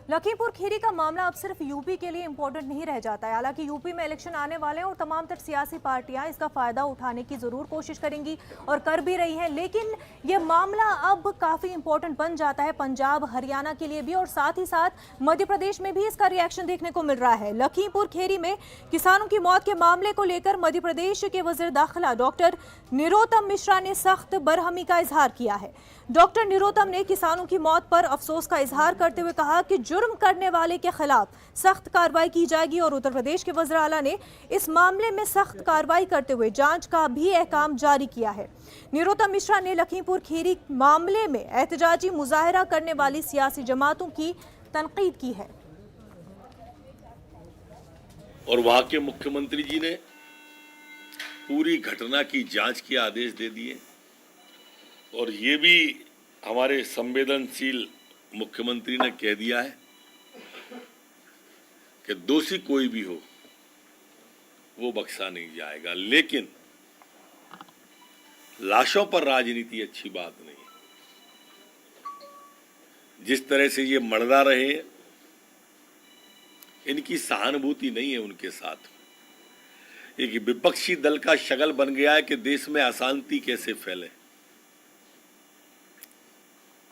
लखीमपुर खीरी का मामला अब सिर्फ यूपी के लिए इम्पोर्टेंट नहीं रह जाता है। हालांकि यूपी में इलेक्शन आने वाले हैं और तमाम तर सियासी पार्टियां इसका फायदा उठाने की जरूर कोशिश करेंगी और कर भी रही हैं, लेकिन ये मामला अब काफी इम्पोर्टेंट बन जाता है पंजाब हरियाणा के लिए भी, और साथ ही साथ मध्य प्रदेश में भी इसका रिएक्शन देखने को मिल रहा है। लखीमपुर खीरी में किसानों की मौत के मामले को लेकर मध्य प्रदेश के वजीर दाखिला डॉक्टर निरोत्तम मिश्रा ने सख्त बरहमी का इजहार किया है। डॉक्टर निरोत्तम ने किसानों की मौत पर अफसोस का इजहार करते हुए कहा कि जुर्म करने वाले के खिलाफ सख्त कार्रवाई की जाएगी और उत्तर प्रदेश के वज़ीर आला ने इस मामले में सख्त कार्रवाई करते हुए जांच का भी अहकाम जारी किया है। निरोत्तम मिश्रा ने लखीमपुर खीरी मामले में एहतजाजी मुजाहरा करने वाली सियासी जमातों की तनकीद की है। और वहां के मुख्यमंत्री जी ने पूरी घटना की जांच के आदेश दे दिए और ये भी हमारे संवेदनशील मुख्यमंत्री ने कह दिया है कि दोषी कोई भी हो वो बख्शा नहीं जाएगा, लेकिन लाशों पर राजनीति अच्छी बात नहीं। जिस तरह से ये मर्दा रहे, इनकी सहानुभूति नहीं है उनके साथ। एक विपक्षी दल का शगल बन गया है कि देश में अशांति कैसे फैले,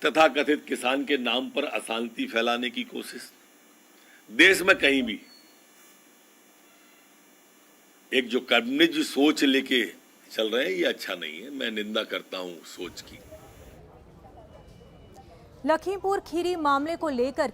तथाकथित किसान के नाम पर अशांति फैलाने की कोशिश। देश में कहीं भी एक जो कम्युनिस्ट सोच लेके चल रहे हैं, ये अच्छा नहीं है। मैं निंदा करता हूं सोच की। लखीमपुर खीरी मामले को लेकर